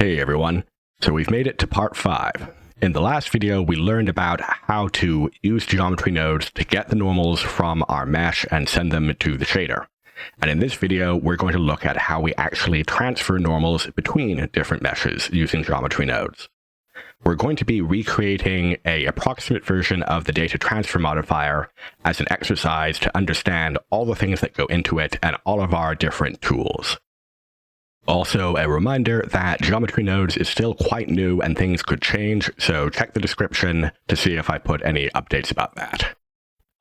Hey everyone, so we've made it to part 5. In the last video, we learned about how to use geometry nodes to get the normals from our mesh and send them to the shader. And in this video, we're going to look at how we actually transfer normals between different meshes using geometry nodes. We're going to be recreating an approximate version of the Data Transfer Modifier as an exercise to understand all the things that go into it and all of our different tools. Also, a reminder that geometry nodes is still quite new and things could change, so check the description to see if I put any updates about that.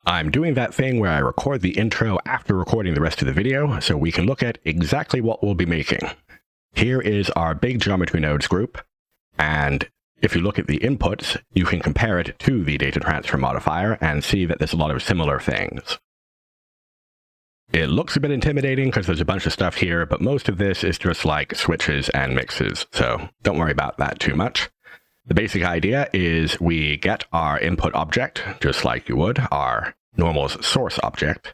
I'm doing that thing where I record the intro after recording the rest of the video, so we can look at exactly what we'll be making. Here is our big geometry nodes group, and if you look at the inputs, you can compare it to the Data Transfer Modifier and see that there's a lot of similar things. It looks a bit intimidating because there's a bunch of stuff here, but most of this is just like switches and mixes, so don't worry about that too much. The basic idea is we get our input object, just like you would, our normals source object,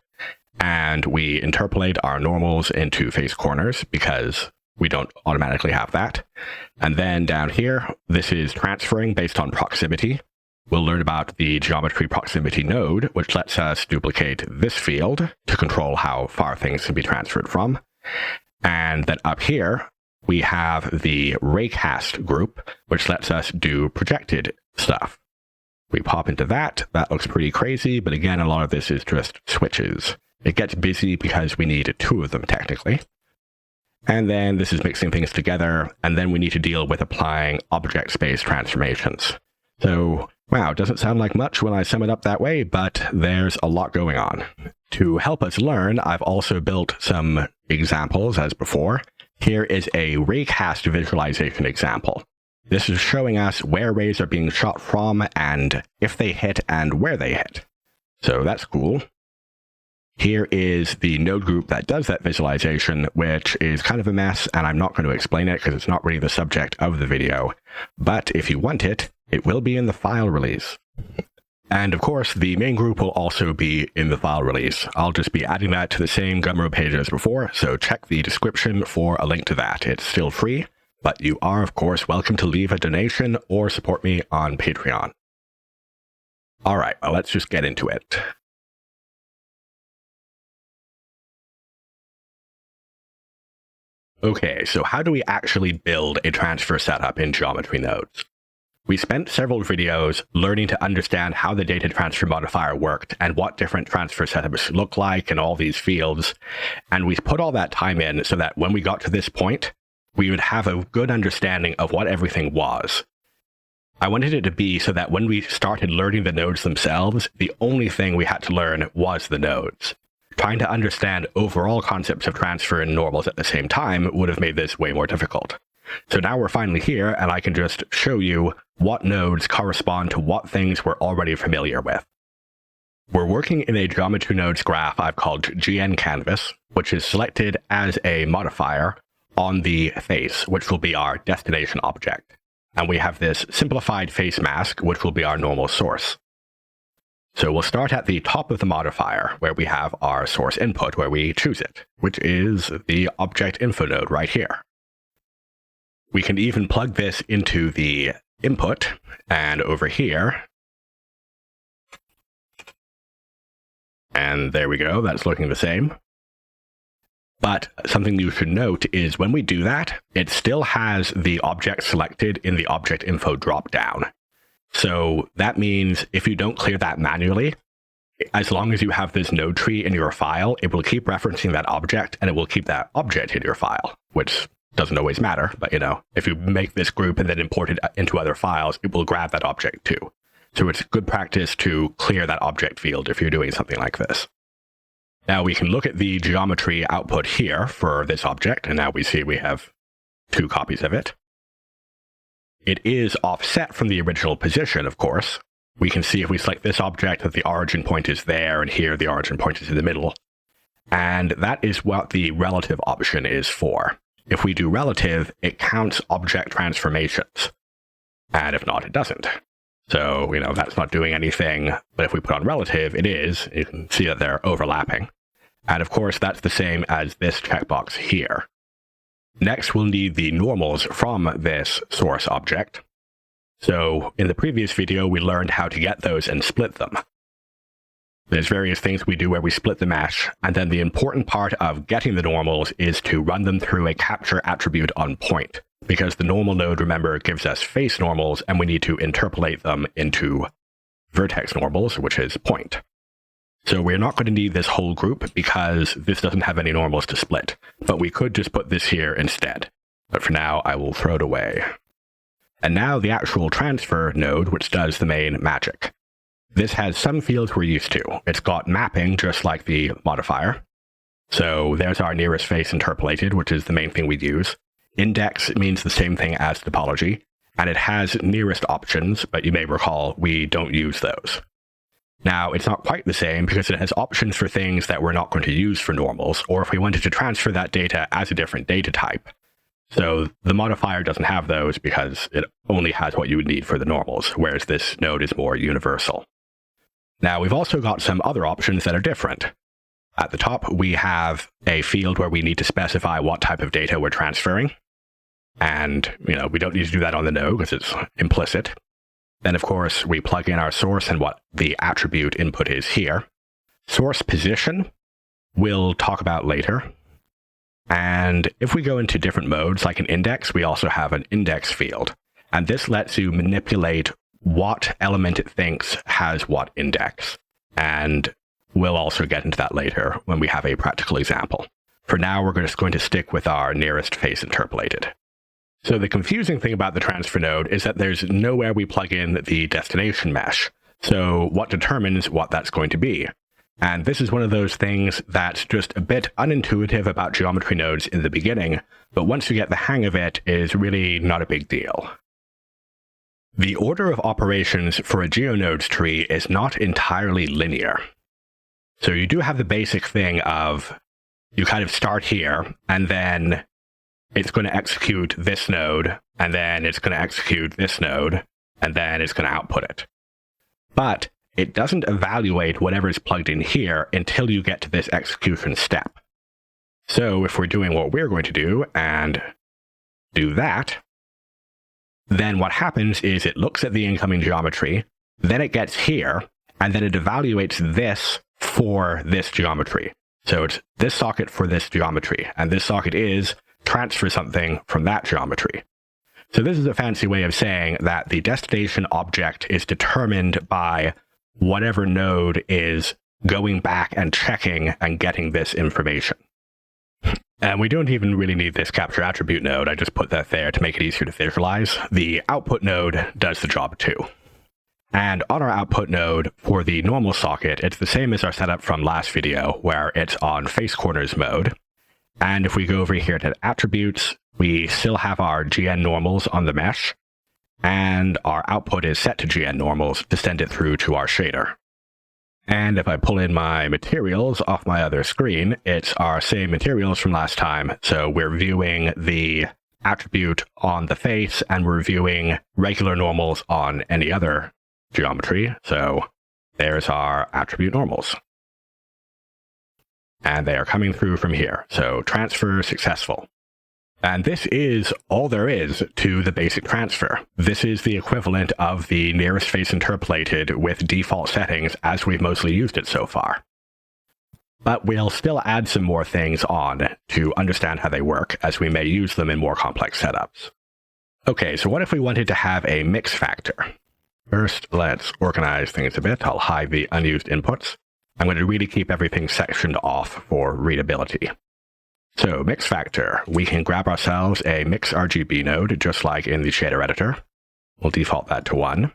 and we interpolate our normals into face corners because we don't automatically have that. And then down here, this is transferring based on proximity. We'll learn about the geometry proximity node, which lets us duplicate this field to control how far things can be transferred from. And then up here, we have the Raycast group, which lets us do projected stuff. We pop into that. That looks pretty crazy, but again, a lot of this is just switches. It gets busy because we need 2 of them technically. And then this is mixing things together, and then we need to deal with applying object space transformations. So, wow, it doesn't sound like much when I sum it up that way, but there's a lot going on. To help us learn, I've also built some examples as before. Here is a Raycast visualization example. This is showing us where rays are being shot from and if they hit and where they hit. So that's cool. Here is the node group that does that visualization, which is kind of a mess, and I'm not going to explain it because it's not really the subject of the video. But if you want it, it will be in the file release. And of course, the main group will also be in the file release. I'll just be adding that to the same Gumroad page as before, so check the description for a link to that. It's still free, but you are, of course, welcome to leave a donation or support me on Patreon. All right, well, let's just get into it. Okay, so how do we actually build a transfer setup in geometry nodes? We spent several videos learning to understand how the Data Transfer Modifier worked and what different transfer setups look like in all these fields, and we put all that time in so that when we got to this point, we would have a good understanding of what everything was. I wanted it to be so that when we started learning the nodes themselves, the only thing we had to learn was the nodes. Trying to understand overall concepts of transfer and normals at the same time would have made this way more difficult. So now we're finally here, and I can just show you what nodes correspond to what things we're already familiar with. We're working in a geometry nodes graph I've called GnCanvas, which is selected as a modifier on the face, which will be our destination object. And we have this simplified face mask, which will be our normal source. So we'll start at the top of the modifier, where we have our source input, where we choose it, which is the object info node right here. We can even plug this into the input, and over here, and there we go, that's looking the same. But something you should note is when we do that, it still has the object selected in the object info dropdown. So that means if you don't clear that manually, as long as you have this node tree in your file, it will keep referencing that object, and it will keep that object in your file, which doesn't always matter, but if you make this group and then import it into other files, it will grab that object too. So it's good practice to clear that object field if you're doing something like this. Now we can look at the geometry output here for this object, and now we see we have 2 copies of it. It is offset from the original position, of course. We can see if we select this object that the origin point is there, and here the origin point is in the middle. And that is what the relative option is for. If we do relative, it counts object transformations. And if not, it doesn't. So, that's not doing anything. But if we put on relative, it is. You can see that they're overlapping. And of course, that's the same as this checkbox here. Next, we'll need the normals from this source object. So in the previous video, we learned how to get those and split them. There's various things we do where we split the mesh, and then the important part of getting the normals is to run them through a capture attribute on point, because the normal node, remember, gives us face normals, and we need to interpolate them into vertex normals, which is point. So we're not going to need this whole group because this doesn't have any normals to split, but we could just put this here instead. But for now, I will throw it away. And now the actual transfer node, which does the main magic. This has some fields we're used to. It's got mapping, just like the modifier. So there's our nearest face interpolated, which is the main thing we'd use. Index means the same thing as topology, and it has nearest options, but you may recall we don't use those. Now, it's not quite the same because it has options for things that we're not going to use for normals, or if we wanted to transfer that data as a different data type. So the modifier doesn't have those because it only has what you would need for the normals, whereas this node is more universal. Now, we've also got some other options that are different. At the top, we have a field where we need to specify what type of data we're transferring. And, we don't need to do that on the node because it's implicit. Then, of course, we plug in our source and what the attribute input is here. Source position, we'll talk about later. And if we go into different modes, like an index, we also have an index field. And this lets you manipulate what element it thinks has what index. And we'll also get into that later when we have a practical example. For now, we're just going to stick with our nearest face interpolated. So the confusing thing about the transfer node is that there's nowhere we plug in the destination mesh. So what determines what that's going to be? And this is one of those things that's just a bit unintuitive about geometry nodes in the beginning, but once you get the hang of it, is really not a big deal. The order of operations for a GeoNodes tree is not entirely linear. So you do have the basic thing of you kind of start here, and then it's going to execute this node, and then it's going to execute this node, and then it's going to output it. But it doesn't evaluate whatever is plugged in here until you get to this execution step. So if we're doing what we're going to do and do that, then what happens is it looks at the incoming geometry, then it gets here, and then it evaluates this for this geometry. So it's this socket for this geometry, and this socket is transfer something from that geometry. So this is a fancy way of saying that the destination object is determined by whatever node is going back and checking and getting this information. And we don't even really need this capture attribute node. I just put that there to make it easier to visualize. The output node does the job too. And on our output node for the normal socket, it's the same as our setup from last video, where it's on face corners mode. And if we go over here to attributes, we still have our GN normals on the mesh, and our output is set to GN normals to send it through to our shader. And if I pull in my materials off my other screen, it's our same materials from last time. So we're viewing the attribute on the face, and we're viewing regular normals on any other geometry. So there's our attribute normals. And they are coming through from here. So transfer successful. And this is all there is to the basic transfer. This is the equivalent of the nearest face interpolated with default settings as we've mostly used it so far. But we'll still add some more things on to understand how they work, as we may use them in more complex setups. Okay, so what if we wanted to have a mix factor? First, let's organize things a bit. I'll hide the unused inputs. I'm going to really keep everything sectioned off for readability. So mix factor, we can grab ourselves a mix RGB node, just like in the shader editor. We'll default that to 1.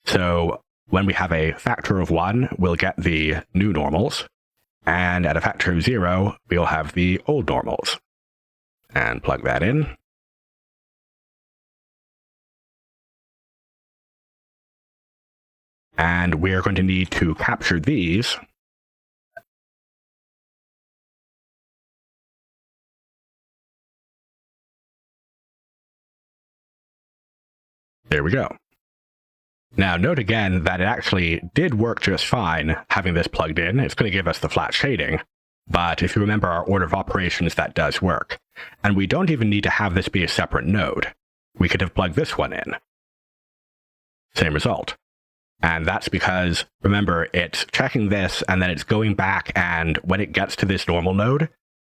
So when we have a factor of 1, we'll get the new normals. And at a factor of 0, we'll have the old normals. And plug that in. And we're going to need to capture these. There we go. Now note again that it actually did work just fine having this plugged in. It's going to give us the flat shading, But if you remember our order of operations, that does work. And we don't even need to have this be a separate node. We could have plugged this one in. Same result. And that's because, remember, it's checking this, and then it's going back, and when it gets to this normal node,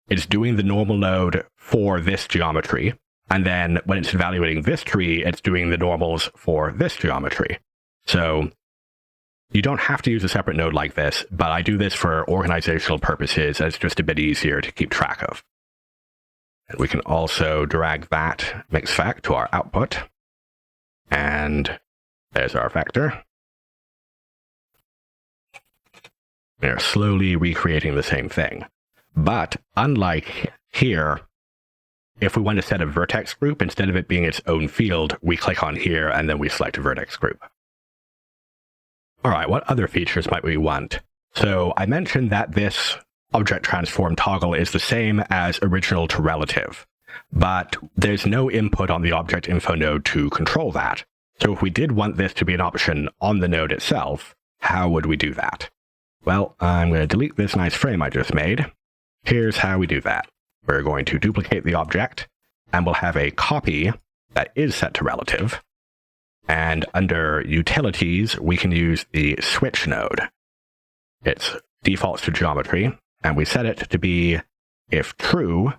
it's doing the normal node for this geometry. And then when it's evaluating this tree, it's doing the normals for this geometry. So you don't have to use a separate node like this, but I do this for organizational purposes, as it's just a bit easier to keep track of. And we can also drag that mix fact to our output. And there's our vector. We're slowly recreating the same thing. But unlike here, if we want to set a vertex group, instead of it being its own field, we click on here and then we select a vertex group. All right, what other features might we want? So I mentioned that this object transform toggle is the same as original to relative, but there's no input on the object info node to control that. So if we did want this to be an option on the node itself, how would we do that? Well, I'm going to delete this nice frame I just made. Here's how we do that. We're going to duplicate the object, and we'll have a copy that is set to relative. And under utilities, we can use the switch node. It defaults to geometry, and we set it to be, if true,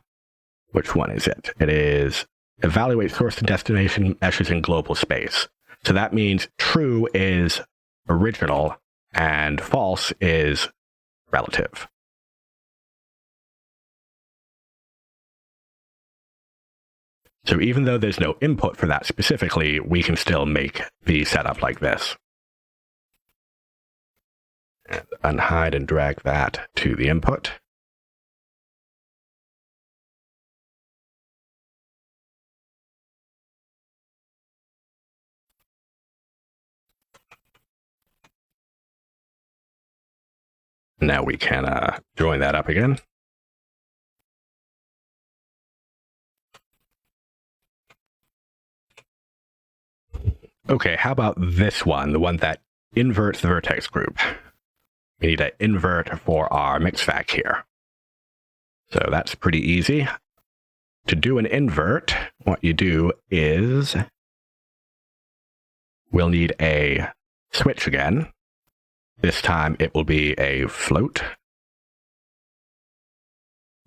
which one is it? It is evaluate source and destination meshes in global space. So that means true is original, and false is relative. So even though there's no input for that specifically, we can still make the setup like this. And unhide and drag that to the input. Now we can join that up again. Okay, how about this one, the one that inverts the vertex group? We need to invert for our mixfac here. So that's pretty easy. To do an invert, what you do is we'll need a switch again. This time it will be a float.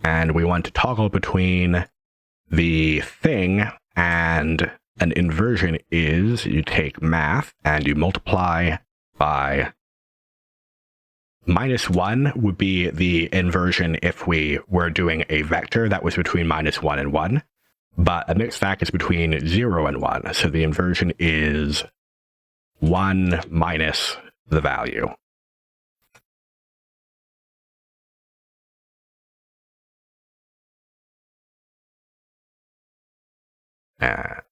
And we want to toggle between the thing and an inversion is you take math and you multiply by -1 would be the inversion if we were doing a vector that was between -1 and 1. But a mixfac is between 0 and 1. So the inversion is 1 minus the value. And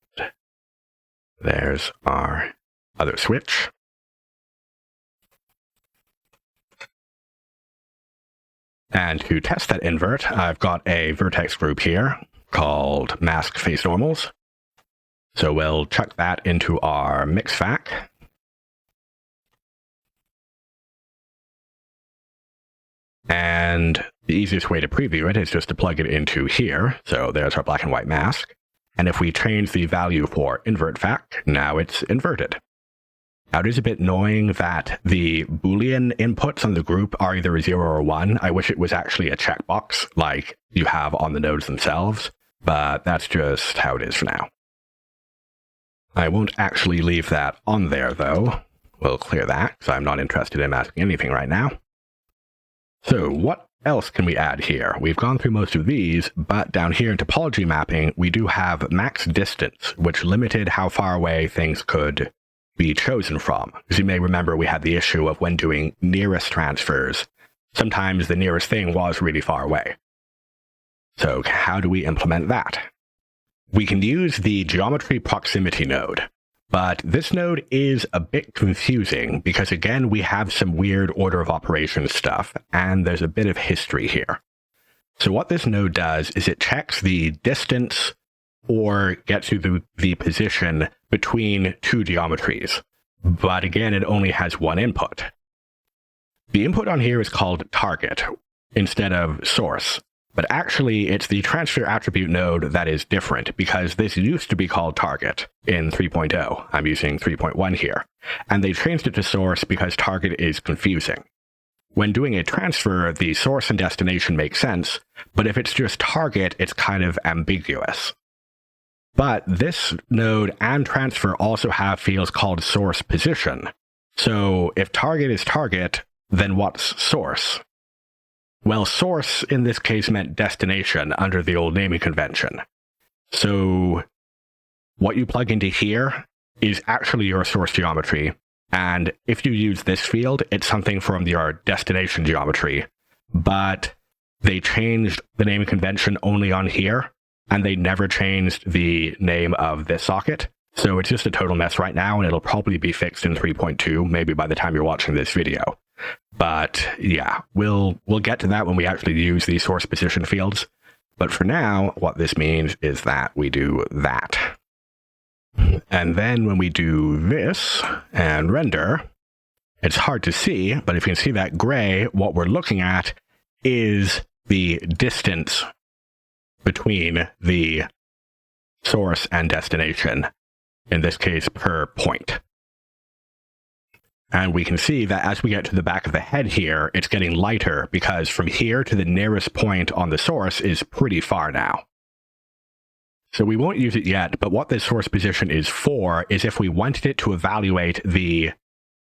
there's our other switch. And to test that invert, I've got a vertex group here called mask face normals. So we'll chuck that into our mixfac. And the easiest way to preview it is just to plug it into here. So there's our black and white mask. And if we change the value for invert fac, now it's inverted. Now it is a bit annoying that the Boolean inputs on the group are either 0 or 1. I wish it was actually a checkbox like you have on the nodes themselves, but that's just how it is for now. I won't actually leave that on there though. We'll clear that because I'm not interested in masking anything right now. So what else can we add here? We've gone through most of these, but down here in topology mapping, we do have max distance, which limited how far away things could be chosen from. As you may remember, we had the issue of when doing nearest transfers, sometimes the nearest thing was really far away. So how do we implement that? We can use the geometry proximity node. But this node is a bit confusing because, again, we have some weird order of operations stuff, and there's a bit of history here. So what this node does is it checks the distance or gets you the position between two geometries. But again, it only has one input. The input on here is called target. instead of source. But actually, it's the transfer attribute node that is different, because this used to be called target in 3.0. I'm using 3.1 here. And they changed it to source because target is confusing. When doing a transfer, the source and destination make sense, but if it's just target, it's kind of ambiguous. But this node and transfer also have fields called source position. So if target is target, then what's source? Well, source in this case meant destination under the old naming convention. So what you plug into here is actually your source geometry. And if you use this field, it's something from your destination geometry. But they changed the naming convention only on here, and they never changed the name of this socket. So it's just a total mess right now, and it'll probably be fixed in 3.2, maybe by the time you're watching this video. But yeah, we'll get to that when we actually use these source position fields. But for now, what this means is that we do that. And then when we do this and render, it's hard to see, but if you can see that gray, what we're looking at is the distance between the source and destination, in this case per point. And we can see that as we get to the back of the head here, it's getting lighter because from here to the nearest point on the source is pretty far now. So we won't use it yet, but what this source position is for is if we wanted it to evaluate the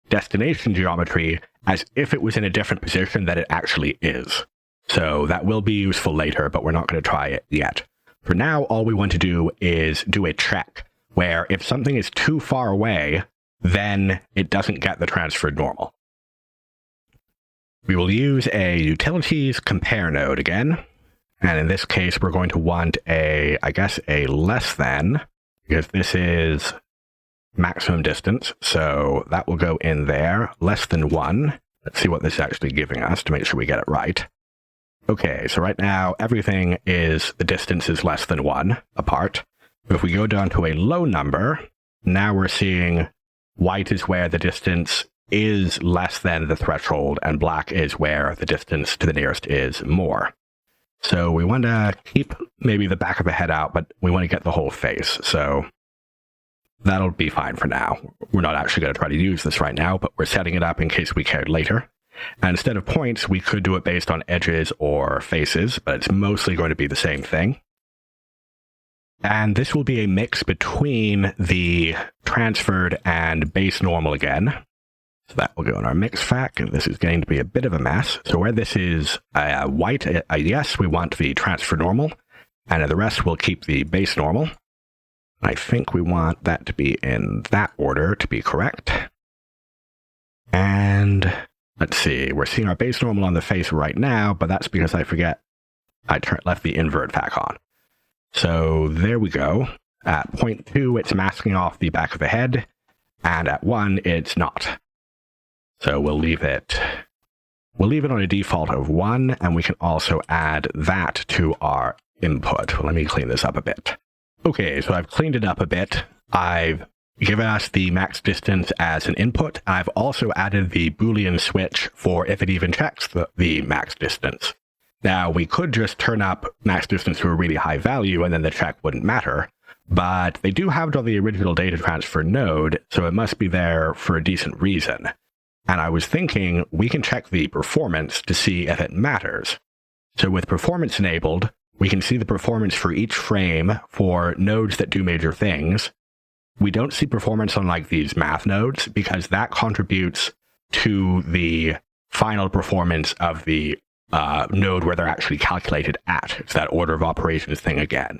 destination geometry as if it was in a different position than it actually is. So that will be useful later, but we're not going to try it yet. For now, all we want to do is do a check, where if something is too far away, then it doesn't get the transferred normal. We will use a utilities compare node again. And in this case, we're going to want a less than, because this is maximum distance. So that will go in there, less than 1. Let's see what this is actually giving us to make sure we get it right. Okay, so right now, everything is, the distance is less than 1 apart. But if we go down to a low number, now we're seeing white is where the distance is less than the threshold, and black is where the distance to the nearest is more. So we want to keep maybe the back of the head out, but we want to get the whole face. So that'll be fine for now. We're not actually going to try to use this right now, but we're setting it up in case we cared later. And instead of points, we could do it based on edges or faces, but it's mostly going to be the same thing. And this will be a mix between the transferred and base normal again. So that will go in our mix fac, and this is getting to be a bit of a mess. So where this is white, yes, we want the transfer normal, and the rest we'll keep the base normal. I think we want that to be in that order to be correct. And let's see, we're seeing our base normal on the face right now, but that's because I forget I left the invert fac on. So there we go. At 0.2, it's masking off the back of the head, and at 1, it's not. So we'll leave it on a default of 1, and we can also add that to our input. Well, let me clean this up a bit. Okay, so I've cleaned it up a bit. I've given us the max distance as an input. I've also added the Boolean switch for if it even checks the max distance. Now, we could just turn up max distance to a really high value and then the check wouldn't matter, but they do have it on the original data transfer node, so it must be there for a decent reason. And I was thinking we can check the performance to see if it matters. So with performance enabled, we can see the performance for each frame for nodes that do major things. We don't see performance on like these math nodes because that contributes to the final performance of the node where they're actually calculated at. It's that order of operations thing again.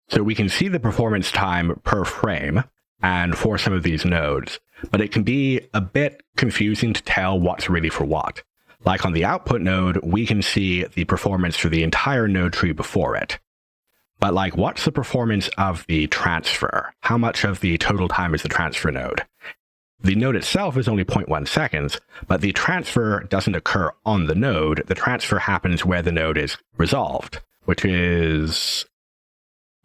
So we can see the performance time per frame and for some of these nodes, but it can be a bit confusing to tell what's really for what. Like on the output node, we can see the performance for the entire node tree before it. But like, what's the performance of the transfer? How much of the total time is the transfer node? The node itself is only 0.1 seconds, but the transfer doesn't occur on the node. The transfer happens where the node is resolved, which is,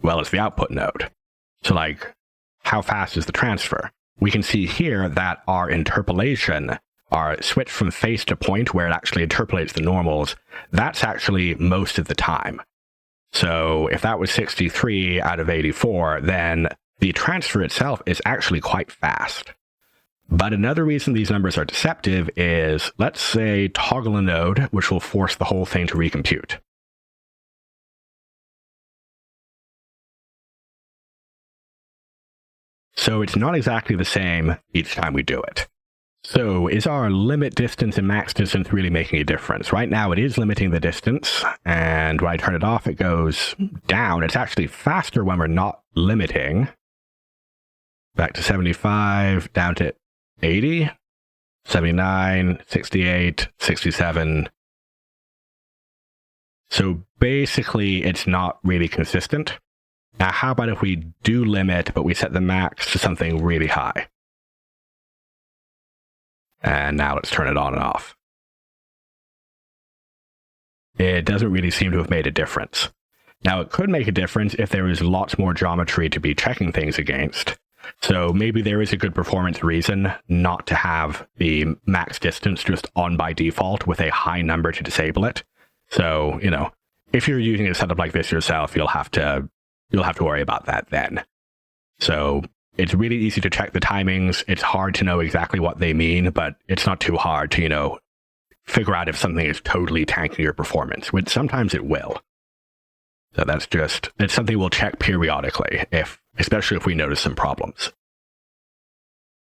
well, it's the output node. So like, how fast is the transfer? We can see here that our interpolation our switch from face to point where it actually interpolates the normals, that's actually most of the time. So if that was 63 out of 84, then the transfer itself is actually quite fast. But another reason these numbers are deceptive is, let's say, toggle a node, which will force the whole thing to recompute. So it's not exactly the same each time we do it. So is our limit distance and max distance really making a difference? Right now it is limiting the distance, and when I turn it off, it goes down. It's actually faster when we're not limiting. Back to 75, down to 80, 79, 68, 67. So basically it's not really consistent. Now, how about if we do limit, but we set the max to something really high? And now let's turn it on and off. It doesn't really seem to have made a difference. Now, it could make a difference if there was lots more geometry to be checking things against. So maybe there is a good performance reason not to have the max distance just on by default with a high number to disable it. So, if you're using a setup like this yourself, you'll have to worry about that then. So it's really easy to check the timings. It's hard to know exactly what they mean, but it's not too hard to, figure out if something is totally tanking your performance, which sometimes it will. So it's something we'll check periodically, especially if we notice some problems.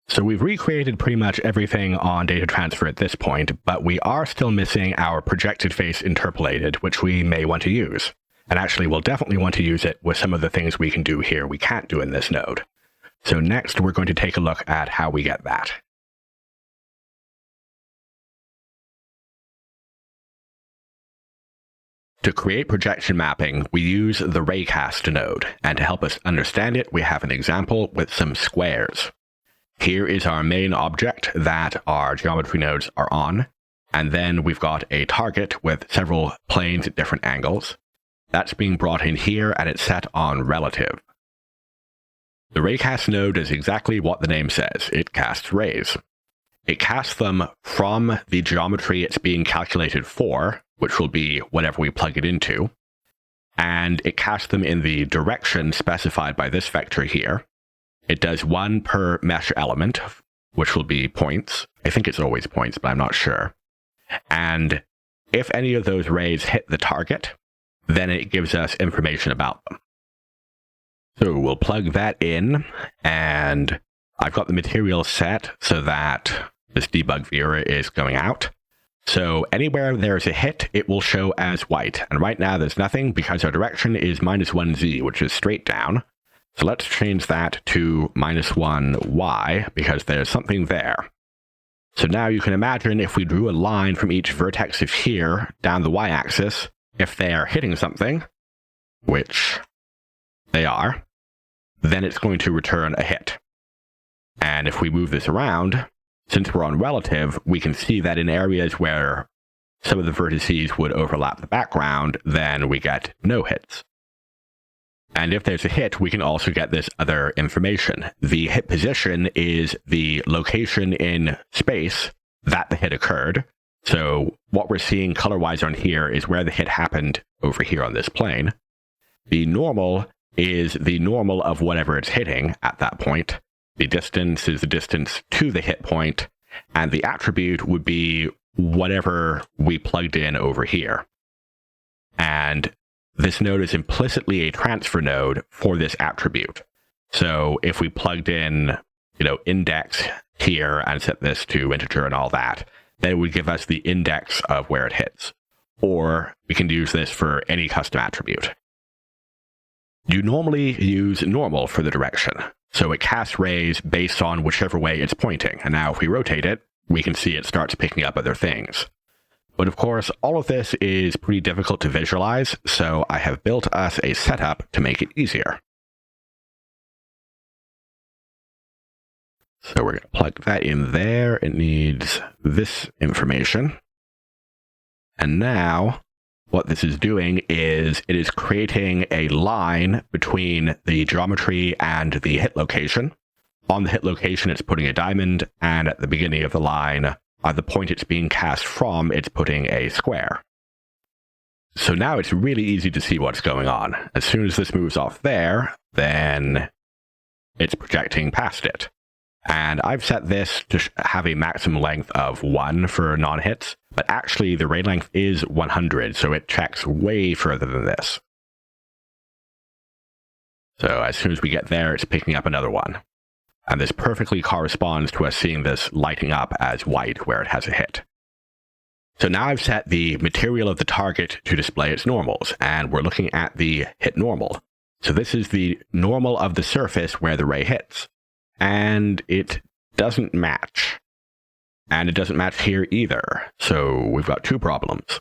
So we've recreated pretty much everything on data transfer at this point, but we are still missing our projected face interpolated, which we may want to use. And actually, we'll definitely want to use it with some of the things we can do here we can't do in this node. So next, we're going to take a look at how we get that. To create projection mapping, we use the Raycast node, and to help us understand it, we have an example with some squares. Here is our main object that our geometry nodes are on, and then we've got a target with several planes at different angles. That's being brought in here, and it's set on relative. The Raycast node does exactly what the name says. It casts rays. It casts them from the geometry it's being calculated for, which will be whatever we plug it into, and it casts them in the direction specified by this vector here. It does one per mesh element, which will be points. I think it's always points, but I'm not sure. And if any of those rays hit the target, then it gives us information about them. So we'll plug that in, and I've got the material set so that this debug viewer is going out. So anywhere there's a hit, it will show as white. And right now there's nothing because our direction is -1z, which is straight down. So let's change that to -1y because there's something there. So now you can imagine if we drew a line from each vertex of here down the y-axis, if they are hitting something, which they are, then it's going to return a hit. And if we move this around, since we're on relative, we can see that in areas where some of the vertices would overlap the background, then we get no hits. And if there's a hit, we can also get this other information. The hit position is the location in space that the hit occurred. So what we're seeing color-wise on here is where the hit happened over here on this plane. The normal is the normal of whatever it's hitting at that point. The distance is the distance to the hit point, and the attribute would be whatever we plugged in over here. And this node is implicitly a transfer node for this attribute. So if we plugged in, index here and set this to integer and all that, then it would give us the index of where it hits. Or we can use this for any custom attribute. You normally use normal for the direction. So it casts rays based on whichever way it's pointing. And now if we rotate it, we can see it starts picking up other things. But of course, all of this is pretty difficult to visualize, so I have built us a setup to make it easier. So we're going to plug that in there. It needs this information. And now what this is doing is it is creating a line between the geometry and the hit location. On the hit location, it's putting a diamond, and at the beginning of the line, the point it's being cast from, it's putting a square. So now it's really easy to see what's going on. As soon as this moves off there, then it's projecting past it. And I've set this to have a maximum length of 1 for non-hits, but actually the ray length is 100, so it checks way further than this. So as soon as we get there, it's picking up another one. And this perfectly corresponds to us seeing this lighting up as white where it has a hit. So now I've set the material of the target to display its normals, and we're looking at the hit normal. So this is the normal of the surface where the ray hits. And it doesn't match. And it doesn't match here either. So we've got two problems.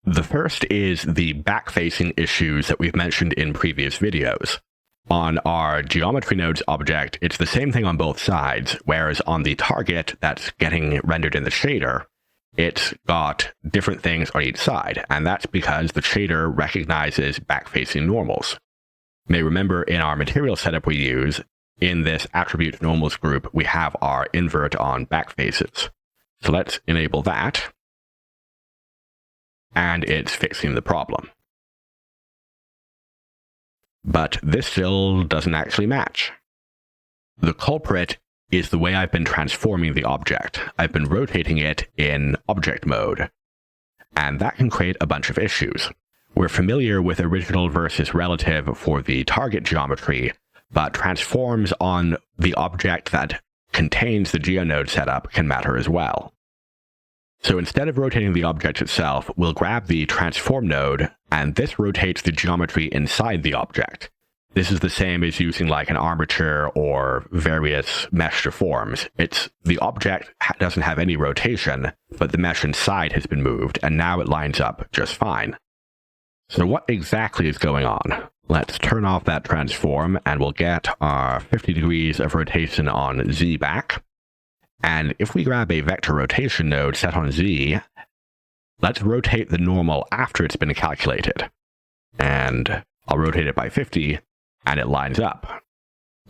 The first is the back-facing issues that we've mentioned in previous videos. On our geometry nodes object, it's the same thing on both sides, whereas on the target that's getting rendered in the shader, it's got different things on each side, and that's because the shader recognizes back-facing normals. You may remember in our material setup we use, in this attribute normals group, we have our invert on back faces. So let's enable that, and it's fixing the problem. But this still doesn't actually match. The culprit is the way I've been transforming the object. I've been rotating it in object mode, and that can create a bunch of issues. We're familiar with original versus relative for the target geometry, but transforms on the object that contains the GeoNode setup can matter as well. So instead of rotating the object itself, we'll grab the transform node, and this rotates the geometry inside the object. This is the same as using like an armature or various mesh deforms. It's the object doesn't have any rotation, but the mesh inside has been moved, and now it lines up just fine. So what exactly is going on? Let's turn off that transform, and we'll get our 50 degrees of rotation on Z back. And if we grab a vector rotation node set on Z, let's rotate the normal after it's been calculated. And I'll rotate it by 50, and it lines up.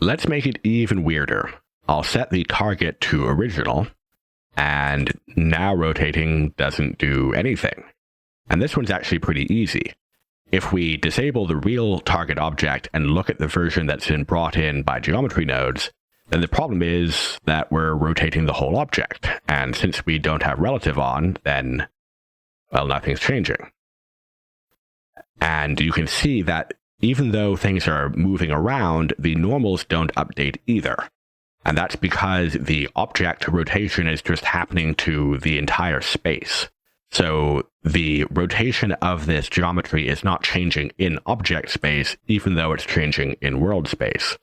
Let's make it even weirder. I'll set the target to original, and now rotating doesn't do anything. And this one's actually pretty easy. If we disable the real target object and look at the version that's been brought in by geometry nodes, then the problem is that we're rotating the whole object. And since we don't have relative on, then, well, nothing's changing. And you can see that even though things are moving around, the normals don't update either. And that's because the object rotation is just happening to the entire space. So the rotation of this geometry is not changing in object space, even though it's changing in world space,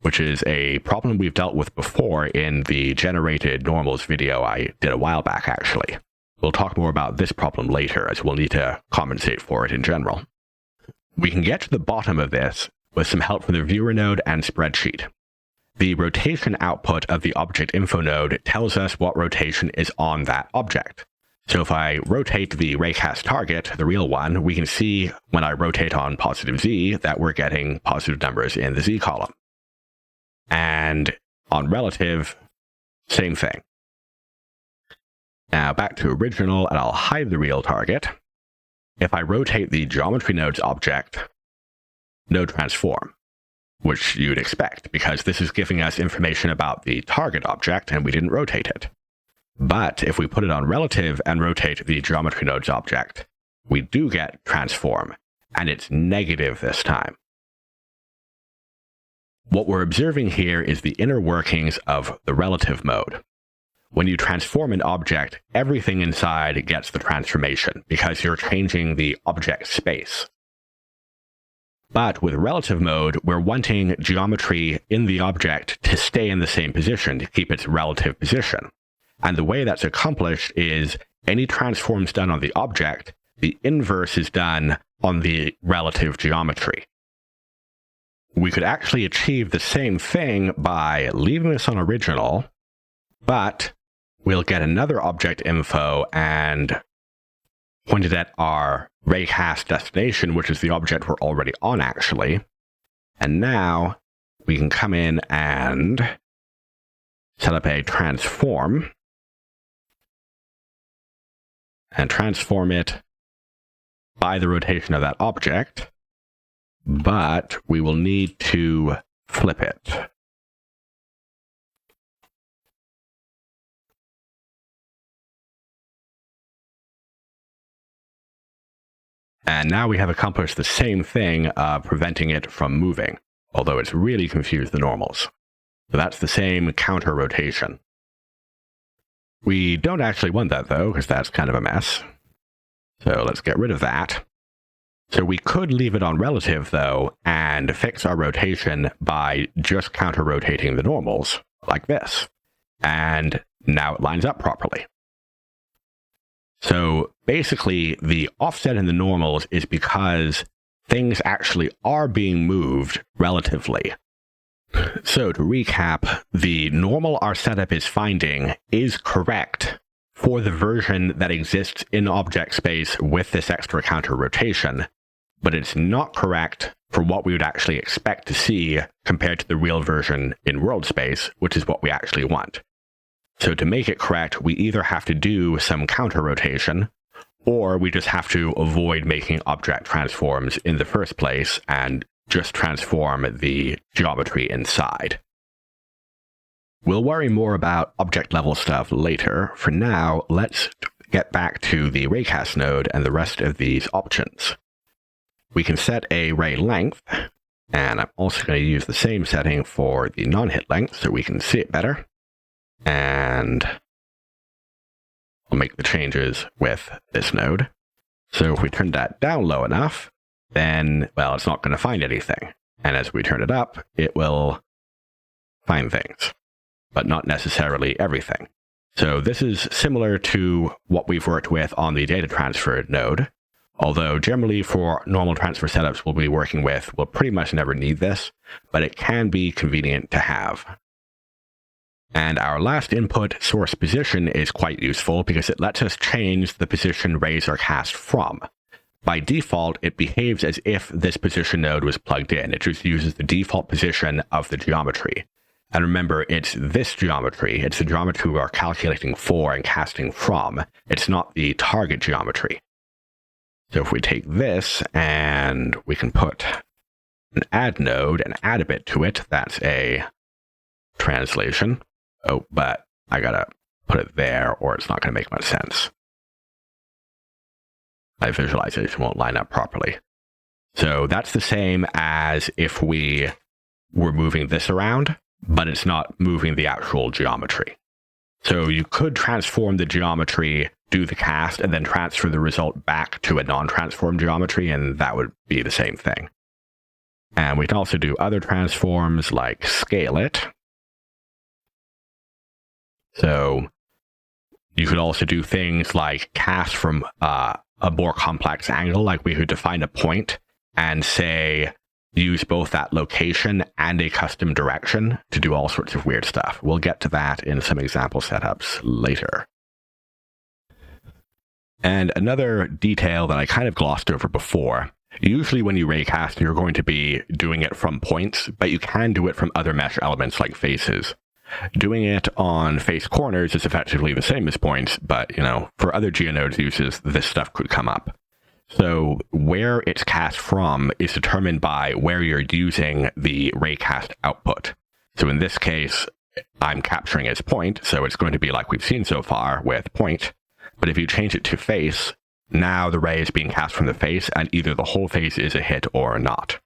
which is a problem we've dealt with before in the generated normals video I did a while back, actually. We'll talk more about this problem later, as we'll need to compensate for it in general. We can get to the bottom of this with some help from the viewer node and spreadsheet. The rotation output of the object info node tells us what rotation is on that object. So if I rotate the Raycast target, the real one, we can see when I rotate on positive Z that we're getting positive numbers in the Z column. And on relative, same thing. Now back to original, and I'll hide the real target. If I rotate the geometry nodes object, no transform, which you'd expect, because this is giving us information about the target object, and we didn't rotate it. But if we put it on relative and rotate the geometry nodes object, we do get transform, and it's negative this time. What we're observing here is the inner workings of the relative mode. When you transform an object, everything inside gets the transformation, because you're changing the object space. But with relative mode, we're wanting geometry in the object to stay in the same position, to keep its relative position. And the way that's accomplished is any transforms done on the object, the inverse is done on the relative geometry. We could actually achieve the same thing by leaving this on original, but we'll get another object info and point it at our Raycast destination, which is the object we're already on, actually. And now we can come in and set up a transform. and transform it by the rotation of that object, but we will need to flip it. And now we have accomplished the same thing of preventing it from moving, although it's really confused the normals. So that's the same counter rotation. We don't actually want that though, because that's kind of a mess. So let's get rid of that. So we could leave it on relative though, and fix our rotation by just counter rotating the normals, like this. And now it lines up properly. So basically, the offset in the normals is because things actually are being moved relatively. So to recap, the normal our setup is finding is correct for the version that exists in object space with this extra counter rotation, but it's not correct for what we would actually expect to see compared to the real version in world space, which is what we actually want. So to make it correct, we either have to do some counter rotation, or we just have to avoid making object transforms in the first place and just transform the geometry inside. We'll worry more about object level stuff later. For now, let's get back to the Raycast node and the rest of these options. We can set a ray length, and I'm also going to use the same setting for the non-hit length so we can see it better. And I'll make the changes with this node. So if we turn that down low enough, then, well, it's not going to find anything. And as we turn it up, it will find things, but not necessarily everything. So this is similar to what we've worked with on the data transfer node, although generally for normal transfer setups we'll be working with, we'll pretty much never need this, but it can be convenient to have. And our last input, source position, is quite useful because it lets us change the position rays are cast from. By default, it behaves as if this position node was plugged in. It just uses the default position of the geometry. And remember, it's this geometry. It's the geometry we are calculating for and casting from. It's not the target geometry. So if we take this and we can put an add node and add a bit to it, that's a translation. Oh, but I gotta put it there or it's not gonna make much sense. My visualization won't line up properly. So that's the same as if we were moving this around, but it's not moving the actual geometry. So you could transform the geometry, do the cast, and then transfer the result back to a non-transformed geometry, and that would be the same thing. And we can also do other transforms like scale it. So you could also do things like cast from a more complex angle, like we could define a point and say, use both that location and a custom direction to do all sorts of weird stuff. We'll get to that in some example setups later. And another detail that I kind of glossed over before, usually when you raycast, you're going to be doing it from points, but you can do it from other mesh elements like faces. Doing it on face corners is effectively the same as points, but, for other GeoNodes uses, this stuff could come up. So where it's cast from is determined by where you're using the raycast output. So in this case, I'm capturing as point, so it's going to be like we've seen so far with point. But if you change it to face, now the ray is being cast from the face, and either the whole face is a hit or not.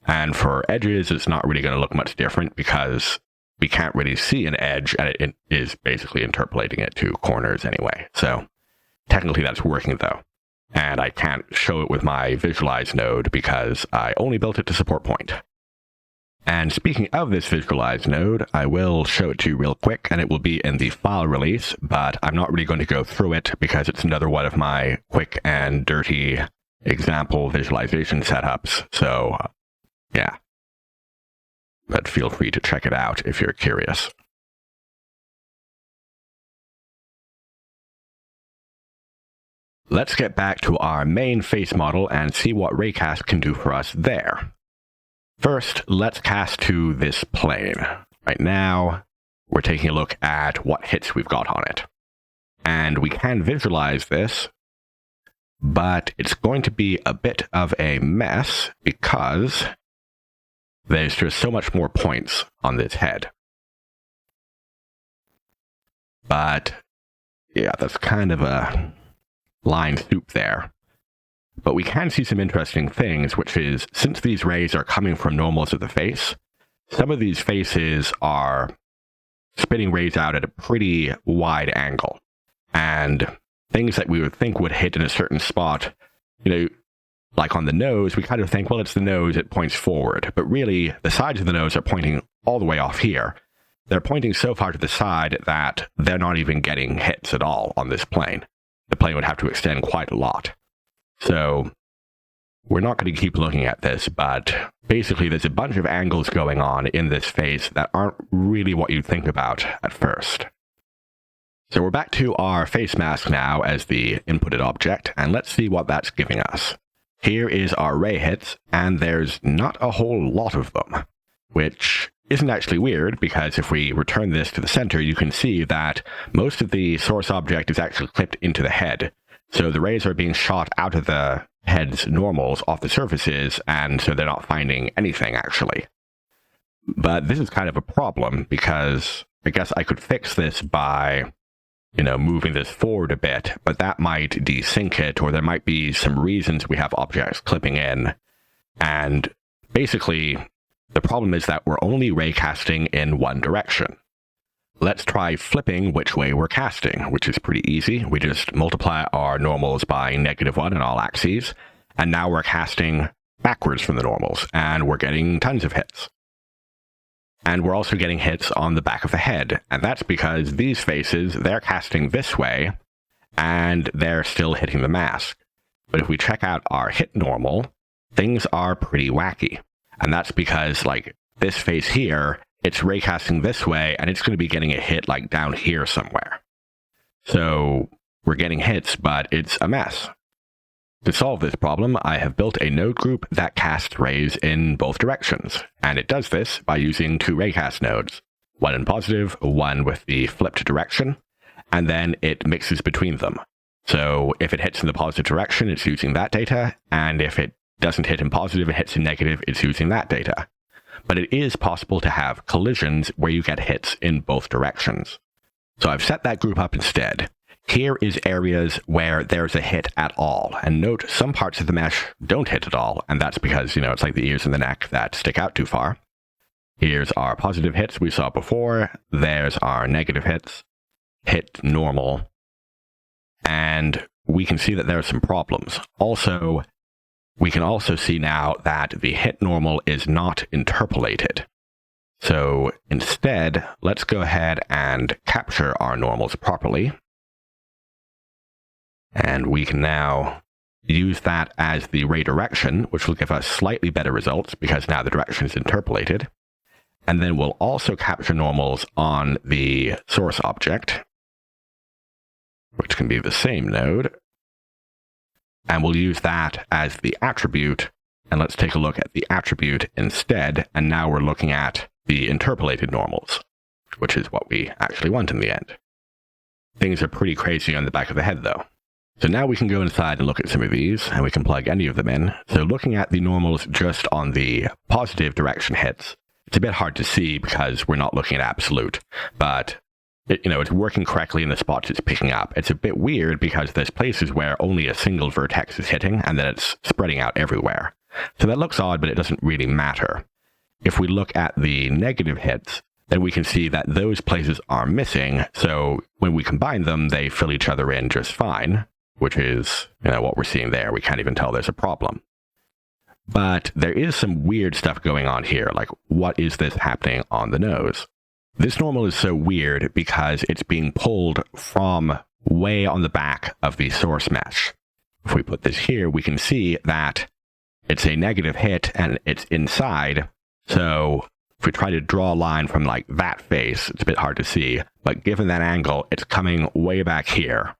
And for edges, it's not really going to look much different because we can't really see an edge, and it is basically interpolating it to corners anyway. So technically that's working though. And I can't show it with my visualize node because I only built it to support point. And speaking of this visualize node, I will show it to you real quick, and it will be in the file release, but I'm not really going to go through it because it's another one of my quick and dirty example visualization setups. So yeah. But feel free to check it out if you're curious. Let's get back to our main face model and see what Raycast can do for us there. First, let's cast to this plane. Right now, we're taking a look at what hits we've got on it. And we can visualize this but it's going to be a bit of a mess because there's just so much more points on this head. But yeah, that's kind of a line soup there. But we can see some interesting things, which is, since these rays are coming from normals of the face, some of these faces are spitting rays out at a pretty wide angle. And things that we would think would hit in a certain spot, like on the nose, we kind of think, well, it's the nose, it points forward. But really, the sides of the nose are pointing all the way off here. They're pointing so far to the side that they're not even getting hits at all on this plane. The plane would have to extend quite a lot. So we're not going to keep looking at this, but basically there's a bunch of angles going on in this face that aren't really what you'd think about at first. So we're back to our face mask now as the inputted object, and let's see what that's giving us. Here is our ray hits, and there's not a whole lot of them, which isn't actually weird, because if we return this to the center, you can see that most of the source object is actually clipped into the head. So the rays are being shot out of the head's normals off the surfaces, and so they're not finding anything, actually. But this is kind of a problem, because I guess I could fix this by, moving this forward a bit, but that might desync it, or there might be some reasons we have objects clipping in. And basically, the problem is that we're only raycasting in one direction. Let's try flipping which way we're casting, which is pretty easy. We just multiply our normals by -1 in all axes, and now we're casting backwards from the normals, and we're getting tons of hits. And we're also getting hits on the back of the head, and that's because these faces, they're casting this way, and they're still hitting the mask. But if we check out our hit normal, things are pretty wacky. And that's because, this face here, it's raycasting this way, and it's going to be getting a hit, down here somewhere. So we're getting hits, but it's a mess. To solve this problem, I have built a node group that casts rays in both directions, and it does this by using 2 raycast nodes, one in positive, one with the flipped direction, and then it mixes between them. So if it hits in the positive direction, it's using that data, and if it doesn't hit in positive, it hits in negative, it's using that data. But it is possible to have collisions where you get hits in both directions. So I've set that group up instead. Here is areas where there's a hit at all. And note, some parts of the mesh don't hit at all, and that's because, it's like the ears and the neck that stick out too far. Here's our positive hits we saw before. There's our negative hits. Hit normal. And we can see that there are some problems. Also, we can also see now that the hit normal is not interpolated. So instead, let's go ahead and capture our normals properly. And we can now use that as the ray direction, which will give us slightly better results because now the direction is interpolated. And then we'll also capture normals on the source object, which can be the same node. And we'll use that as the attribute. And let's take a look at the attribute instead. And now we're looking at the interpolated normals, which is what we actually want in the end. Things are pretty crazy on the back of the head, though. So now we can go inside and look at some of these, and we can plug any of them in. So looking at the normals just on the positive direction hits, it's a bit hard to see because we're not looking at absolute, but it's working correctly in the spots it's picking up. It's a bit weird because there's places where only a single vertex is hitting, and then it's spreading out everywhere. So that looks odd, but it doesn't really matter. If we look at the negative hits, then we can see that those places are missing, so when we combine them, they fill each other in just fine, which is, what we're seeing there. We can't even tell there's a problem. But there is some weird stuff going on here, like what is this happening on the nose? This normal is so weird because it's being pulled from way on the back of the source mesh. If we put this here, we can see that it's a negative hit and it's inside. So if we try to draw a line from that face, it's a bit hard to see, but given that angle, it's coming way back here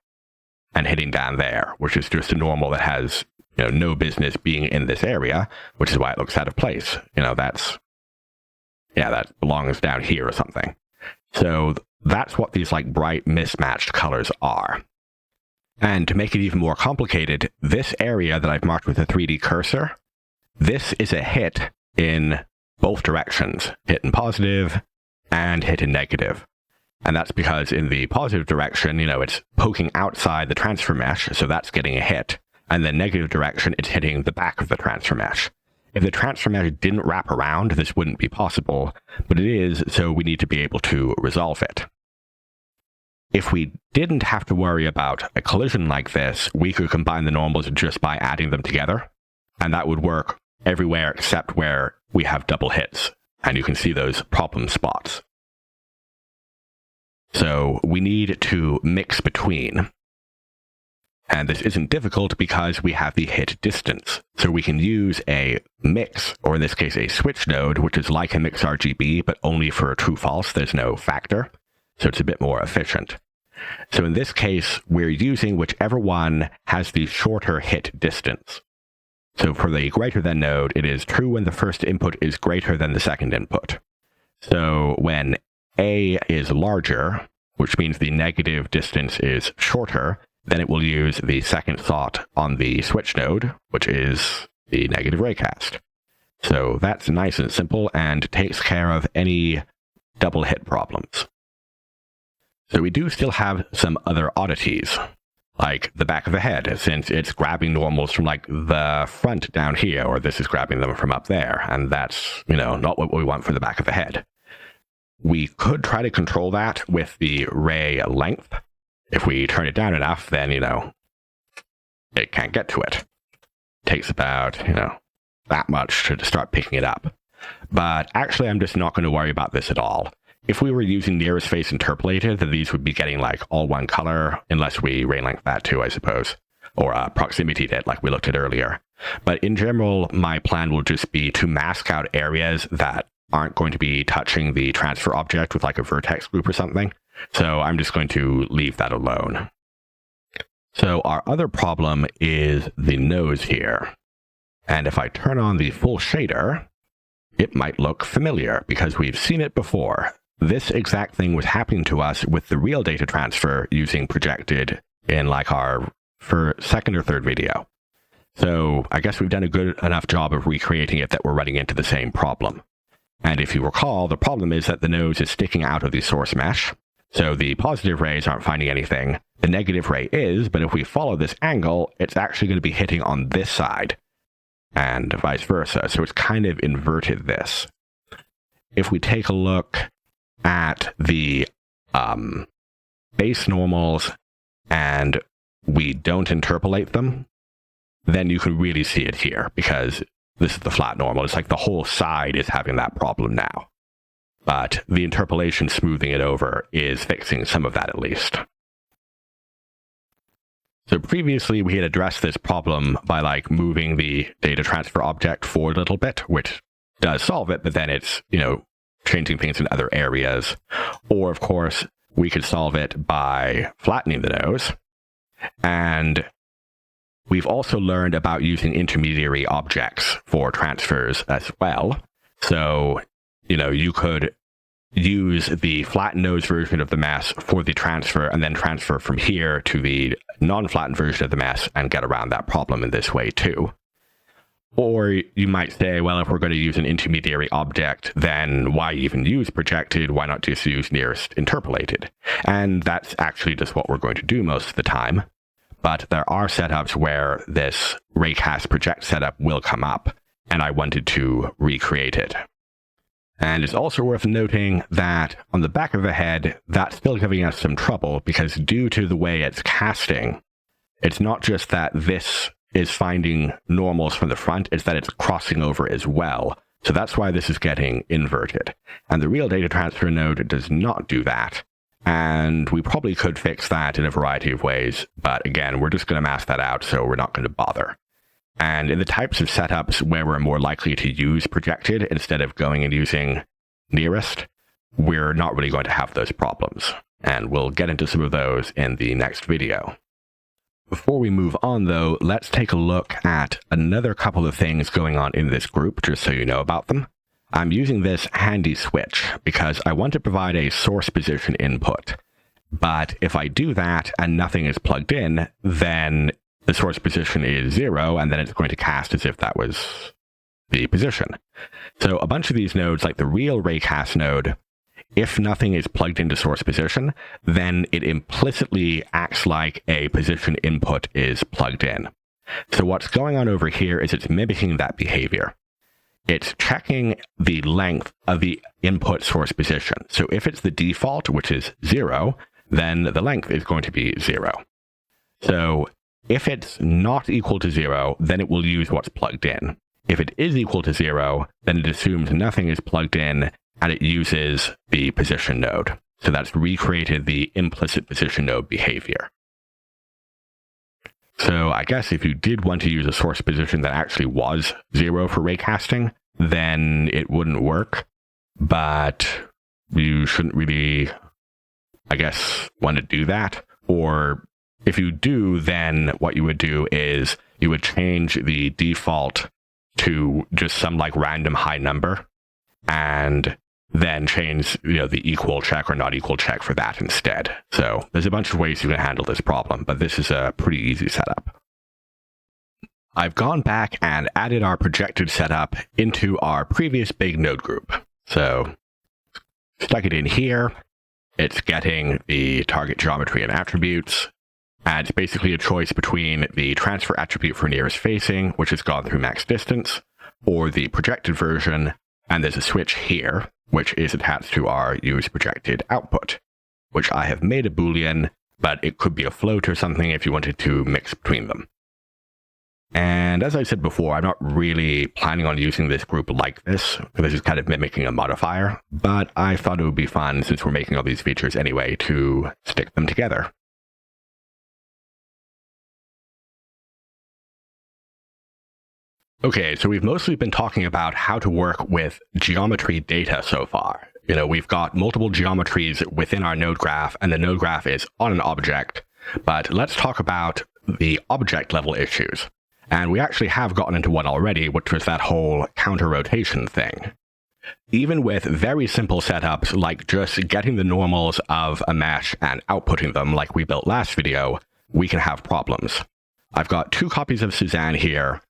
and hitting down there, which is just a normal that has, no business being in this area, which is why it looks out of place. That belongs down here or something. So that's what these bright mismatched colors are. And to make it even more complicated, this area that I've marked with a 3D cursor, this is a hit in both directions, hit in positive and hit in negative. And that's because in the positive direction, it's poking outside the transfer mesh, so that's getting a hit. And the negative direction, it's hitting the back of the transfer mesh. If the transfer mesh didn't wrap around, this wouldn't be possible, but it is, so we need to be able to resolve it. If we didn't have to worry about a collision like this, we could combine the normals just by adding them together, and that would work everywhere except where we have double hits, and you can see those problem spots. So we need to mix between. And this isn't difficult because we have the hit distance. So we can use a mix, or in this case a switch node, which is like a mix RGB, but only for a true-false. There's no factor, so it's a bit more efficient. So in this case, we're using whichever one has the shorter hit distance. So for the greater than node, it is true when the first input is greater than the second input. So when A is larger, which means the negative distance is shorter, then it will use the second thought on the switch node, which is the negative raycast. So that's nice and simple and takes care of any double hit problems. So we do still have some other oddities, like the back of the head, since it's grabbing normals from like the front down here, or this is grabbing them from up there, and that's, not what we want for the back of the head. We could try to control that with the ray length. If we turn it down enough, then, it can't get to it. It takes about, that much to start picking it up. But actually, I'm just not going to worry about this at all. If we were using nearest face interpolated, then these would be getting like all one color, unless we ray length that too, I suppose. Or proximity'd it, like we looked at earlier. But in general, my plan will just be to mask out areas that aren't going to be touching the transfer object with like a vertex group or something. So I'm just going to leave that alone. So our other problem is the nose here. And if I turn on the full shader, it might look familiar because we've seen it before. This exact thing was happening to us with the real data transfer using projected in like our second or third video. So I guess we've done a good enough job of recreating it that we're running into the same problem. And if you recall, the problem is that the nose is sticking out of the source mesh. So the positive rays aren't finding anything. The negative ray is, but if we follow this angle, it's actually going to be hitting on this side, and vice versa. So it's kind of inverted this. If we take a look at the base normals and we don't interpolate them, then you can really see it here, because this is the flat normal. It's like the whole side is having that problem now. But the interpolation smoothing it over is fixing some of that at least. So previously we had addressed this problem by like moving the data transfer object forward a little bit, which does solve it, but then it's, changing things in other areas. Or of course, we could solve it by flattening the nose. And we've also learned about using intermediary objects for transfers as well. So, you could use the flattened nose version of the mesh for the transfer and then transfer from here to the non-flattened version of the mesh and get around that problem in this way too. Or you might say, well, if we're going to use an intermediary object, then why even use projected? Why not just use nearest interpolated? And that's actually just what we're going to do most of the time. But there are setups where this Raycast project setup will come up, and I wanted to recreate it. And it's also worth noting that on the back of the head, that's still giving us some trouble because due to the way it's casting, it's not just that this is finding normals from the front, it's that it's crossing over as well. So that's why this is getting inverted. And the real data transfer node does not do that. And we probably could fix that in a variety of ways. But again, we're just going to mask that out, so we're not going to bother. And in the types of setups where we're more likely to use projected instead of going and using nearest, we're not really going to have those problems. And we'll get into some of those in the next video. Before we move on, though, let's take a look at another couple of things going on in this group, just so you know about them. I'm using this handy switch because I want to provide a source position input. But if I do that and nothing is plugged in, then the source position is 0, and then it's going to cast as if that was the position. So a bunch of these nodes, like the real Raycast node, if nothing is plugged into source position, then it implicitly acts like a position input is plugged in. So what's going on over here is it's mimicking that behavior. It's checking the length of the input source position. So if it's the default, which is 0, then the length is going to be 0. So if it's not equal to 0, then it will use what's plugged in. If it is equal to 0, then it assumes nothing is plugged in, and it uses the position node. So that's recreated the implicit position node behavior. So I guess if you did want to use a source position that actually was 0 for raycasting, then it wouldn't work. But you shouldn't really, I guess, want to do that. Or if you do, then what you would do is you would change the default to just some like random high number, and then change, the equal check or not equal check for that instead. So there's a bunch of ways you can handle this problem, but this is a pretty easy setup. I've gone back and added our projected setup into our previous big node group. So stuck it in here. It's getting the target geometry and attributes. And it's basically a choice between the transfer attribute for nearest facing, which has gone through max distance, or the projected version. And there's a switch here, which is attached to our use projected output, which I have made a Boolean, but it could be a float or something if you wanted to mix between them. And as I said before, I'm not really planning on using this group like this. This is kind of mimicking a modifier, but I thought it would be fun, since we're making all these features anyway, to stick them together. Okay, so we've mostly been talking about how to work with geometry data so far. We've got multiple geometries within our node graph, and the node graph is on an object. But let's talk about the object level issues. And we actually have gotten into one already, which was that whole counter-rotation thing. Even with very simple setups, like just getting the normals of a mesh and outputting them like we built last video, we can have problems. I've got 2 copies of Suzanne here.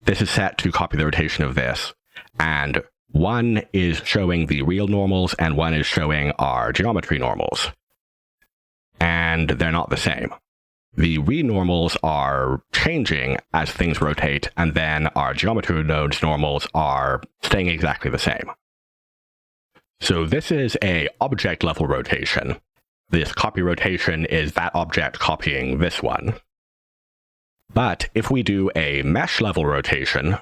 This is set to copy the rotation of this, and one is showing the real normals and one is showing our geometry normals. And they're not the same. The renormals are changing as things rotate, and then our geometry nodes normals are staying exactly the same. So this is an object level rotation. This copy rotation is that object copying this one. But if we do a mesh level rotation,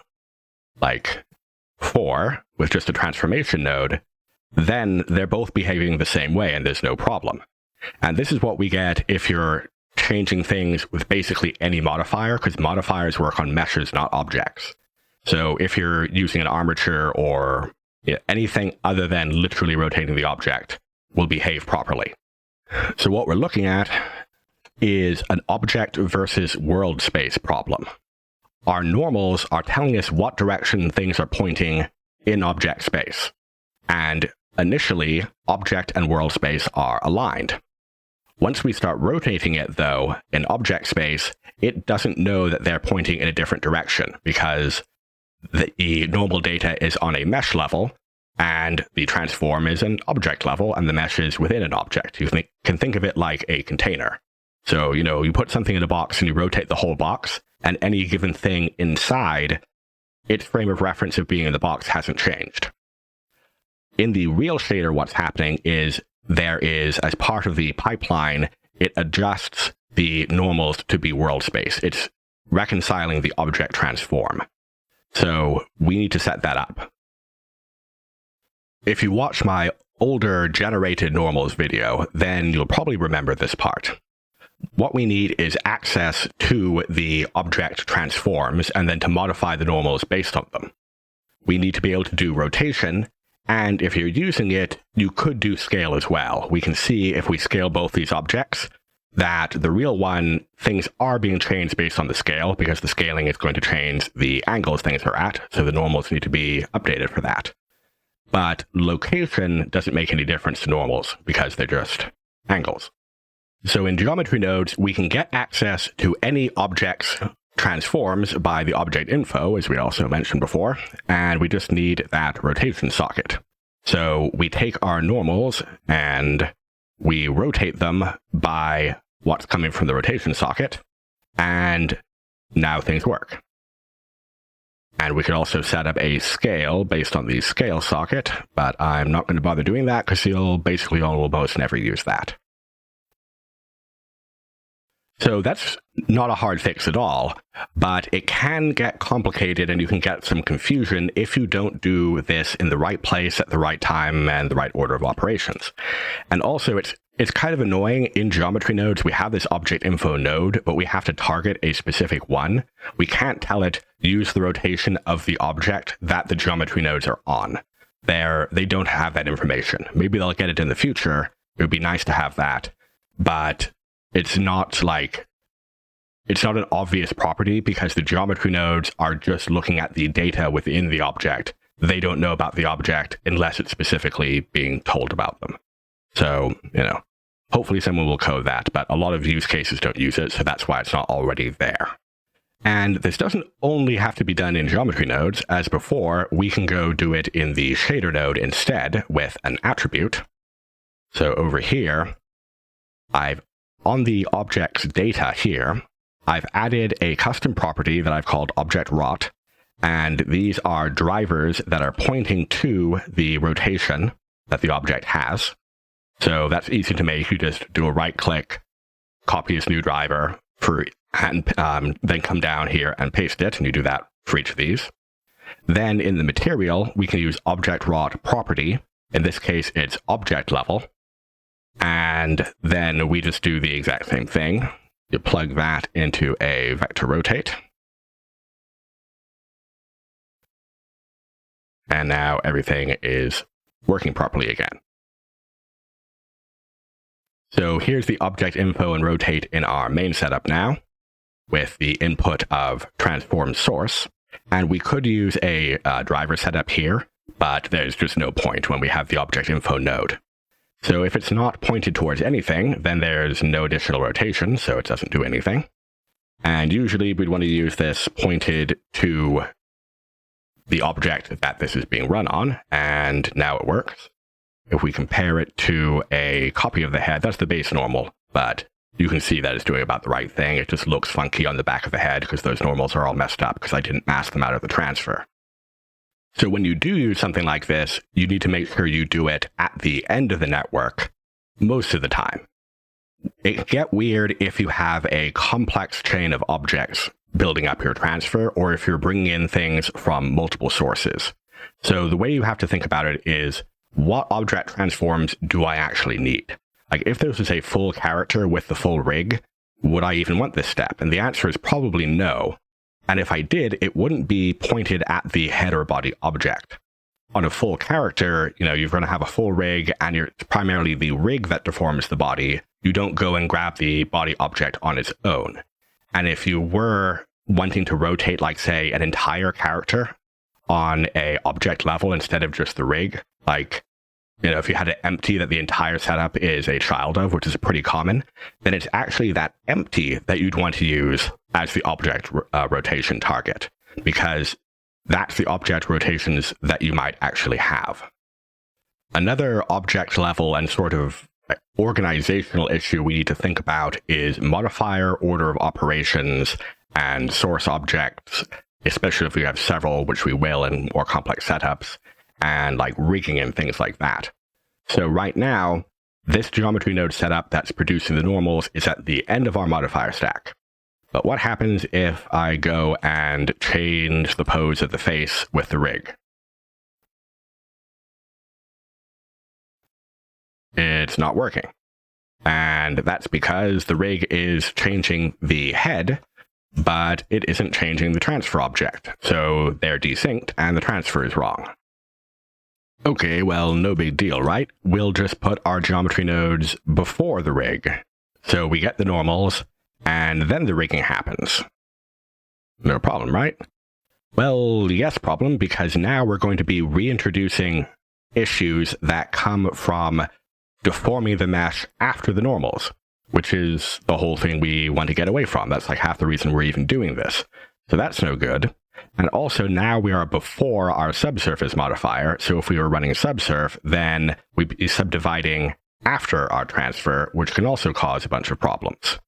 like 4, with just a transformation node, then they're both behaving the same way and there's no problem. And this is what we get if you're changing things with basically any modifier, because modifiers work on meshes, not objects. So if you're using an armature or anything other than literally rotating the object, will behave properly. So what we're looking at is an object versus world space problem. Our normals are telling us what direction things are pointing in object space. And initially, object and world space are aligned. Once we start rotating it, though, in object space, it doesn't know that they're pointing in a different direction, because the normal data is on a mesh level, and the transform is an object level, and the mesh is within an object. You can think of it like a container. So, you put something in a box and you rotate the whole box, and any given thing inside, its frame of reference of being in the box hasn't changed. In the real shader, what's happening is there is, as part of the pipeline, it adjusts the normals to be world space. It's reconciling the object transform. So we need to set that up. If you watch my older generated normals video, then you'll probably remember this part. What we need is access to the object transforms and then to modify the normals based on them. We need to be able to do rotation, and if you're using it, you could do scale as well. We can see if we scale both these objects that the real one, things are being changed based on the scale, because the scaling is going to change the angles things are at, so the normals need to be updated for that. But location doesn't make any difference to normals, because they're just angles. So in geometry nodes, we can get access to any object's transforms by the object info, as we also mentioned before, and we just need that rotation socket. So we take our normals and we rotate them by what's coming from the rotation socket, and now things work. And we could also set up a scale based on the scale socket, but I'm not going to bother doing that because you'll basically almost never use that. So that's not a hard fix at all, but it can get complicated and you can get some confusion if you don't do this in the right place at the right time and the right order of operations. And also it's kind of annoying in geometry nodes. We have this object info node, but we have to target a specific one. We can't tell it use the rotation of the object that the geometry nodes are on. They don't have that information. Maybe they'll get it in the future. It would be nice to have that, but it's not an obvious property because the geometry nodes are just looking at the data within the object. They don't know about the object unless it's specifically being told about them. So, hopefully someone will code that, but a lot of use cases don't use it, so that's why it's not already there. And this doesn't only have to be done in geometry nodes. As before, we can go do it in the shader node instead with an attribute. So over here, on the object's data here, I've added a custom property that I've called object rot, and these are drivers that are pointing to the rotation that the object has. So that's easy to make. You just do a right click, copy this new driver, and then come down here and paste it, and you do that for each of these. Then in the material, we can use object rot property. In this case, it's object level. And then we just do the exact same thing. You plug that into a vector rotate. And now everything is working properly again. So here's the object info and rotate in our main setup now, with the input of transform source. And we could use a driver setup here, but there's just no point when we have the object info node. So if it's not pointed towards anything, then there's no additional rotation, so it doesn't do anything. And usually we'd want to use this pointed to the object that this is being run on, and now it works. If we compare it to a copy of the head, that's the base normal, but you can see that it's doing about the right thing. It just looks funky on the back of the head because those normals are all messed up because I didn't mask them out of the transfer. So when you do use something like this, you need to make sure you do it at the end of the network most of the time. It can get weird if you have a complex chain of objects building up your transfer, or if you're bringing in things from multiple sources. So the way you have to think about it is, what object transforms do I actually need? Like if this was a full character with the full rig, would I even want this step? And the answer is probably no. And if I did, it wouldn't be pointed at the head or body object. On a full character, you're going to have a full rig, and it's primarily the rig that deforms the body. You don't go and grab the body object on its own. And if you were wanting to rotate, like, say, an entire character on a object level instead of just the rig, like, if you had an empty that the entire setup is a child of, which is pretty common, then it's actually that empty that you'd want to use as the object rotation target, because that's the object rotations that you might actually have. Another object level and sort of organizational issue we need to think about is modifier order of operations and source objects, especially if we have several, which we will in more complex setups, and like rigging and things like that. So right now, this geometry node setup that's producing the normals is at the end of our modifier stack. But what happens if I go and change the pose of the face with the rig? It's not working. And that's because the rig is changing the head, but it isn't changing the transfer object. So they're desynced and the transfer is wrong. Okay, well, no big deal, right? We'll just put our geometry nodes before the rig. So we get the normals, and then the rigging happens. No problem, right? Well, yes problem, because now we're going to be reintroducing issues that come from deforming the mesh after the normals. which is the whole thing we want to get away from. That's like half the reason we're even doing this. So that's no good. And also now we are before our subsurface modifier. So if we were running subsurf, then we'd be subdividing after our transfer, which can also cause a bunch of problems.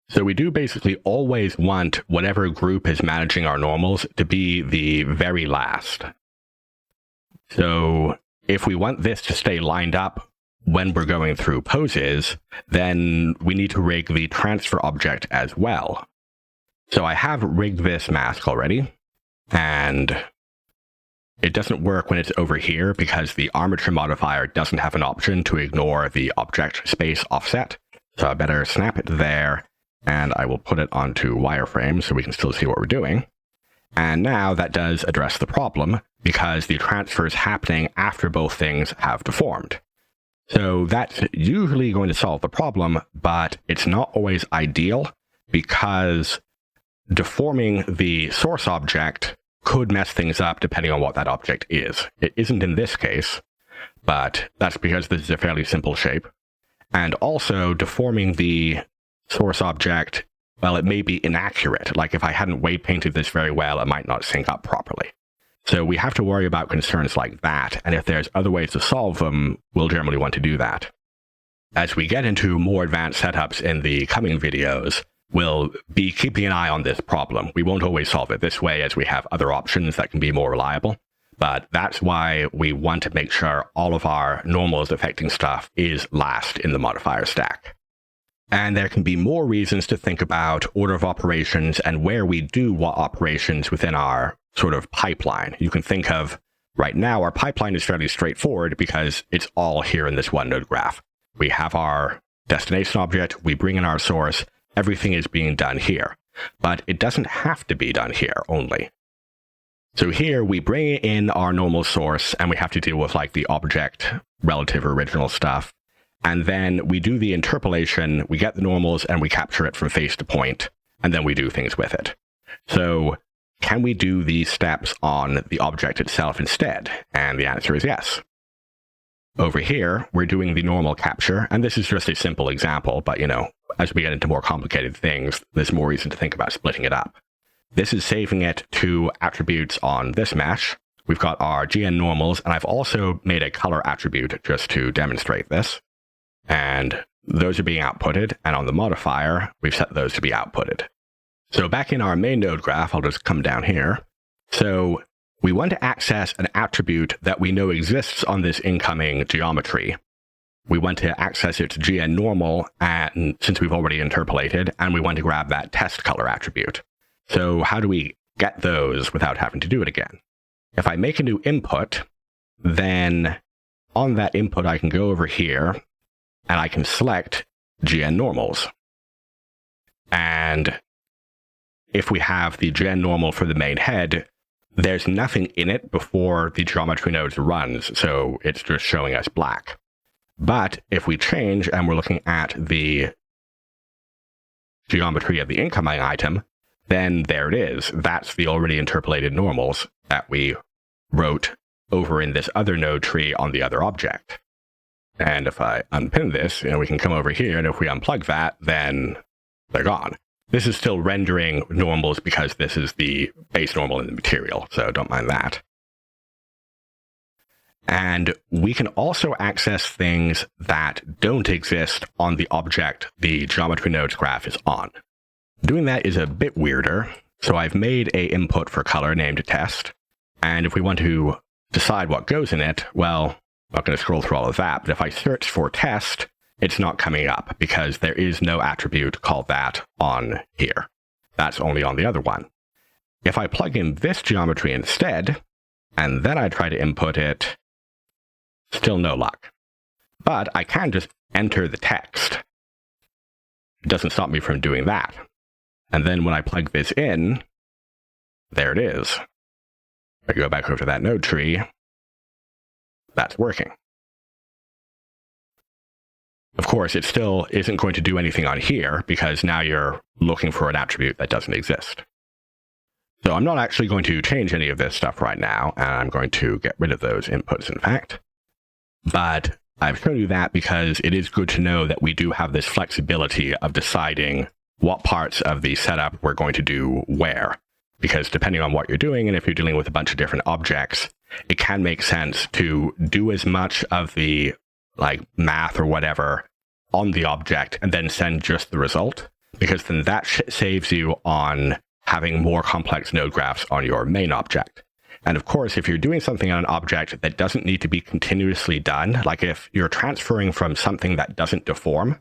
So we do basically always want whatever group is managing our normals to be the very last. So if we want this to stay lined up when we're going through poses, then we need to rig the transfer object as well. So I have rigged this mask already, and it doesn't work when it's over here because the armature modifier doesn't have an option to ignore the object space offset. So I better snap it there, and I will put it onto wireframe so we can still see what we're doing. And now that does address the problem because the transfer is happening after both things have deformed. So that's usually going to solve the problem, but it's not always ideal because deforming the source object could mess things up depending on what that object is. It isn't in this case, but that's because this is a fairly simple shape. And also deforming the source object, well, it may be inaccurate. Like if I hadn't wave painted this very well, it might not sync up properly. So we have to worry about concerns like that, and if there's other ways to solve them, we'll generally want to do that. As we get into more advanced setups in the coming videos, we'll be keeping an eye on this problem. We won't always solve it this way as we have other options that can be more reliable, but that's why we want to make sure all of our normals affecting stuff is last in the modifier stack. And there can be more reasons to think about order of operations and where we do what operations within our sort of pipeline. You can think of, right now, our pipeline is fairly straightforward because it's all here in this one node graph. We have our destination object, we bring in our source, everything is being done here. But it doesn't have to be done here only. So here we bring in our normal source and we have to deal with like the object relative original stuff. And then we do the interpolation, we get the normals and we capture it from face to point, and then we do things with it. So can we do these steps on the object itself instead? And the answer is yes. Over here, we're doing the normal capture, and this is just a simple example, but as we get into more complicated things, there's more reason to think about splitting it up. This is saving it to attributes on this mesh. We've got our GN normals, and I've also made a color attribute just to demonstrate this. And those are being outputted, and on the modifier, we've set those to be outputted. So back in our main node graph, I'll just come down here. So we want to access an attribute that we know exists on this incoming geometry. We want to access its GN normal, and since we've already interpolated, and we want to grab that test color attribute. So how do we get those without having to do it again? If I make a new input, then on that input, I can go over here, and I can select GN normals. And if we have the GN normal for the main head, there's nothing in it before the geometry nodes runs, so it's just showing us black. But if we change and we're looking at the geometry of the incoming item, then there it is. That's the already interpolated normals that we wrote over in this other node tree on the other object. And if I unpin this, we can come over here, and if we unplug that, then they're gone. This is still rendering normals because this is the base normal in the material, so don't mind that. And we can also access things that don't exist on the object the geometry nodes graph is on. Doing that is a bit weirder, so I've made an input for color named test, and if we want to decide what goes in it, well, I'm not going to scroll through all of that, but if I search for test, it's not coming up because there is no attribute called that on here. That's only on the other one. If I plug in this geometry instead, and then I try to input it, still no luck. But I can just enter the text. It doesn't stop me from doing that. And then when I plug this in, there it is. I go back over to that node tree. That's working. Of course, it still isn't going to do anything on here because now you're looking for an attribute that doesn't exist. So I'm not actually going to change any of this stuff right now, and I'm going to get rid of those inputs, in fact. But I've shown you that because it is good to know that we do have this flexibility of deciding what parts of the setup we're going to do where. Because depending on what you're doing, and if you're dealing with a bunch of different objects, it can make sense to do as much of the math or whatever on the object and then send just the result, because then that saves you on having more complex node graphs on your main object. And of course, if you're doing something on an object that doesn't need to be continuously done, like if you're transferring from something that doesn't deform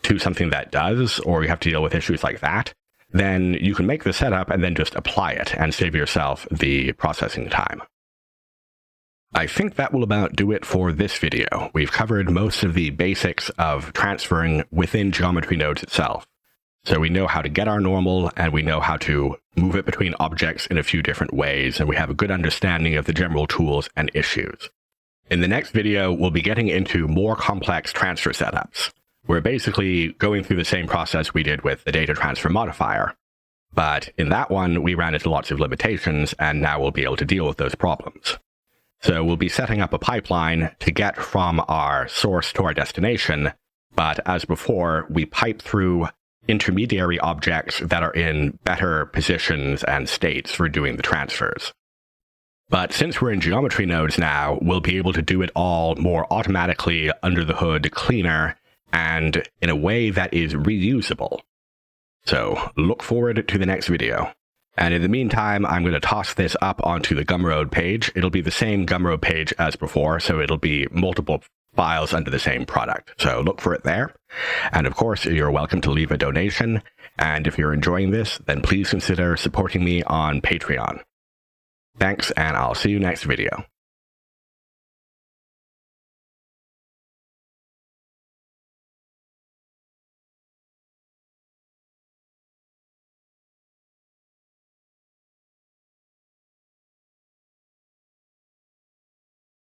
to something that does, or you have to deal with issues like that, then you can make the setup and then just apply it and save yourself the processing time. I think that will about do it for this video. We've covered most of the basics of transferring within geometry nodes itself. So we know how to get our normal, and we know how to move it between objects in a few different ways, and we have a good understanding of the general tools and issues. In the next video, we'll be getting into more complex transfer setups. We're basically going through the same process we did with the Data Transfer Modifier. But in that one, we ran into lots of limitations, and now we'll be able to deal with those problems. So we'll be setting up a pipeline to get from our source to our destination, but as before, we pipe through intermediary objects that are in better positions and states for doing the transfers. But since we're in geometry nodes now, we'll be able to do it all more automatically, under the hood, cleaner, and in a way that is reusable. So look forward to the next video. And in the meantime, I'm going to toss this up onto the Gumroad page. It'll be the same Gumroad page as before, so it'll be multiple files under the same product. So look for it there. And of course, you're welcome to leave a donation. And if you're enjoying this, then please consider supporting me on Patreon. Thanks, and I'll see you next video.